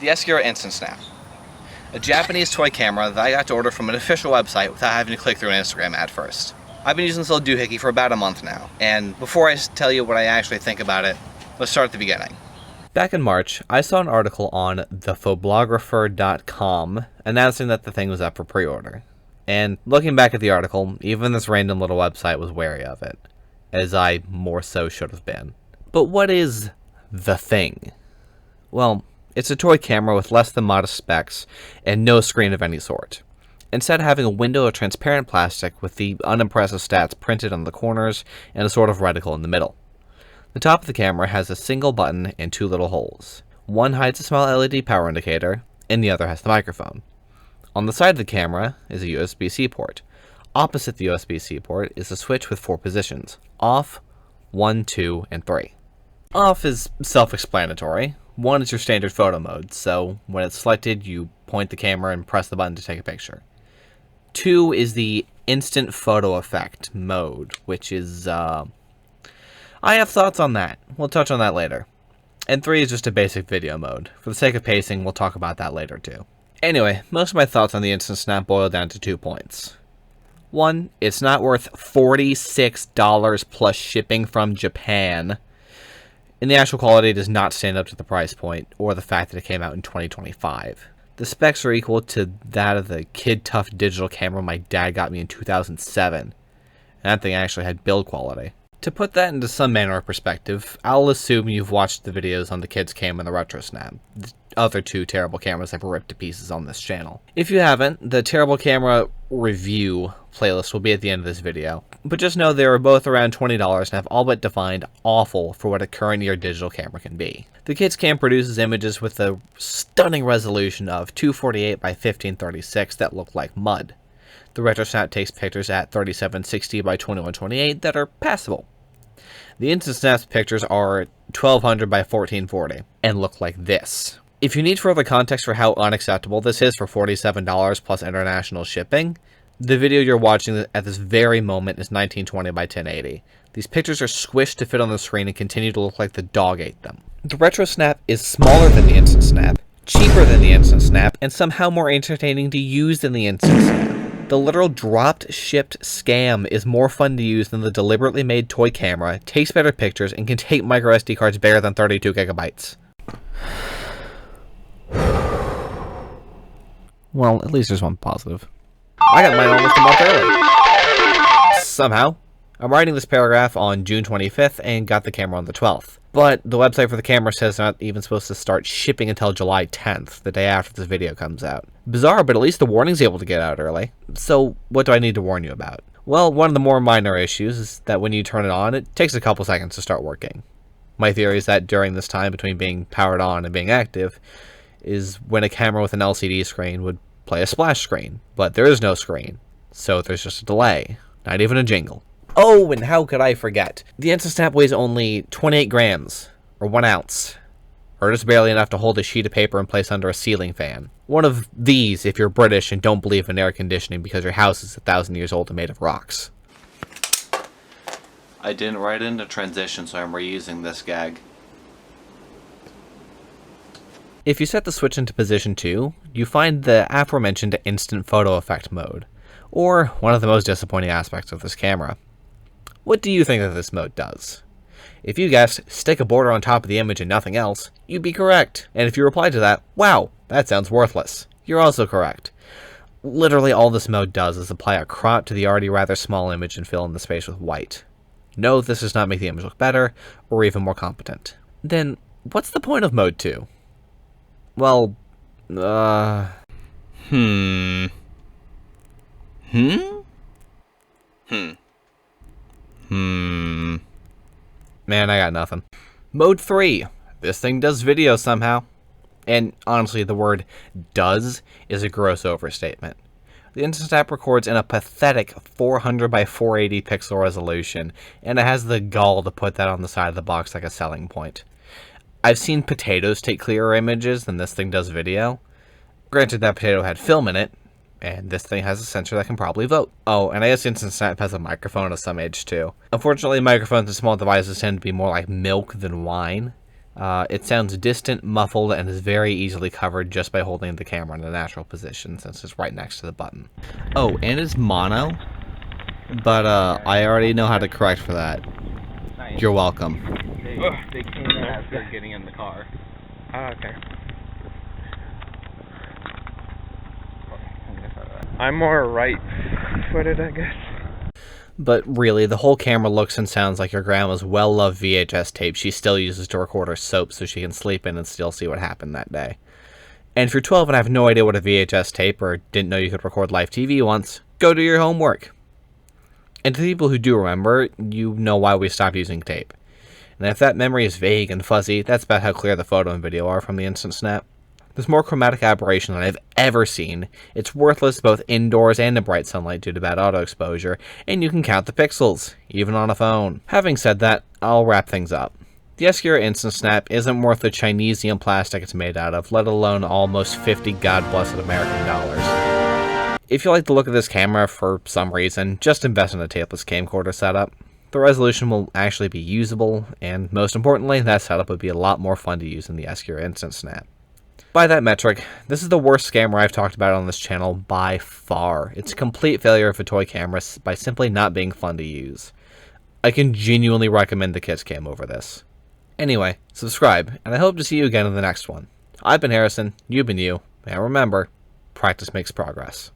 The Escura InstantSnap, a Japanese toy camera that I got to order from an official website without having to click through an Instagram ad first. I've been using this little doohickey for about a month now, and before I tell you what I actually think about it, let's start at the beginning. Back in March, I saw an article on thephotographer.com announcing that the thing was up for pre-order. And looking back at the article, even this random little website was wary of it, as I more so should have been. But what is the thing? Well, it's a toy camera with less than modest specs and no screen of any sort. Instead of having a window of transparent plastic with the unimpressive stats printed on the corners and a sort of reticle in the middle. The top of the camera has a single button and two little holes. One hides a small LED power indicator, and the other has the microphone. On the side of the camera is a USB-C port. Opposite the USB-C port is a switch with 4 positions: off, 1, 2, and 3. Off is self-explanatory. 1 is your standard photo mode, so when it's selected, you point the camera and press the button to take a picture. 2 is the instant photo effect mode, which is, I have thoughts on that. We'll touch on that later. And 3 is just a basic video mode. For the sake of pacing, we'll talk about that later too. Anyway, most of my thoughts on the InstantSnap boil down to 2 points. 1, it's not worth $46 plus shipping from Japan. And the actual quality does not stand up to the price point, or the fact that it came out in 2025. The specs are equal to that of the Kid Tough digital camera my dad got me in 2007. And that thing actually had build quality. To put that into some manner of perspective, I'll assume you've watched the videos on the Kids Cam and the RetroSnap, the other 2 terrible cameras I've ripped to pieces on this channel. If you haven't, the terrible camera review playlist will be at the end of this video, but just know they are both around $20 and have all but defined awful for what a current year digital camera can be. The Kids Cam produces images with a stunning resolution of 248 by 1536 that look like mud. The RetroSnap takes pictures at 3760 by 2128 that are passable. The InstantSnap's pictures are 1200 by 1440 and look like this. If you need further context for how unacceptable this is for $47 plus international shipping, the video you're watching at this very moment is 1920 by 1080. These pictures are squished to fit on the screen and continue to look like the dog ate them. The RetroSnap is smaller than the InstantSnap, cheaper than the InstantSnap, and somehow more entertaining to use than the InstantSnap. The literal dropped-shipped scam is more fun to use than the deliberately made toy camera, takes better pictures, and can take microSD cards bigger than 32 gigabytes. Well, at least there's one positive. I got mine almost a month early. Somehow. I'm writing this paragraph on June 25th and got the camera on the 12th. But the website for the camera says it's not even supposed to start shipping until July 10th, the day after this video comes out. Bizarre, but at least the warning's able to get out early. So, what do I need to warn you about? Well, one of the more minor issues is that when you turn it on, it takes a couple seconds to start working. My theory is that during this time between being powered on and being active is when a camera with an LCD screen would play a splash screen. But there is no screen, so there's just a delay, not even a jingle. Oh, and how could I forget? The InstantSnap weighs only 28 grams, or 1 ounce, or just barely enough to hold a sheet of paper and place under a ceiling fan. One of these if you're British and don't believe in air conditioning because your house is 1,000 years old and made of rocks. I didn't write in the transition, so I'm reusing this gag. If you set the switch into position 2, you find the aforementioned instant photo effect mode, or one of the most disappointing aspects of this camera. What do you think that this mode does? If you guessed, stick a border on top of the image and nothing else, you'd be correct. And if you replied to that, wow, that sounds worthless, you're also correct. Literally all this mode does is apply a crop to the already rather small image and fill in the space with white. No, this does not make the image look better, or even more competent. Then, what's the point of mode 2? Well, Man, I got nothing. Mode 3. This thing does video somehow. And honestly, the word does is a gross overstatement. The InstantSnap records in a pathetic 400 by 480 pixel resolution, and it has the gall to put that on the side of the box like a selling point. I've seen potatoes take clearer images than this thing does video. Granted, that potato had film in it, and this thing has a sensor that can probably vote. Oh, and I guess InstantSnap has a microphone of some age too. Unfortunately, microphones in small devices tend to be more like milk than wine, It sounds distant, muffled, and is very easily covered just by holding the camera in a natural position since it's right next to the button. Oh, and it's mono, but I already know how to correct for that. Nice. You're welcome. They came in as they're getting in the car. Oh, okay. I'm more right-footed, I guess. But really, the whole camera looks and sounds like your grandma's well-loved VHS tape she still uses to record her soap so she can sleep in and still see what happened that day. And if you're 12 and have no idea what a VHS tape or didn't know you could record live TV once, go do your homework. And to the people who do remember, you know why we stopped using tape. And if that memory is vague and fuzzy, that's about how clear the photo and video are from the InstantSnap. There's more chromatic aberration than I've ever seen. It's worthless both indoors and in bright sunlight due to bad auto exposure, and you can count the pixels, even on a phone. Having said that, I'll wrap things up. The Escura InstantSnap isn't worth the Chinesium plastic it's made out of, let alone almost 50 God-blessed American dollars. If you like the look of this camera for some reason, just invest in a tapeless camcorder setup. The resolution will actually be usable, and most importantly, that setup would be a lot more fun to use than the Escura InstantSnap. By that metric, this is the worst camera I've talked about on this channel by far. It's a complete failure of a toy camera by simply not being fun to use. I can genuinely recommend the Kids Cam over this. Anyway, subscribe, and I hope to see you again in the next one. I've been Harrison, you've been you, and remember, practice makes progress.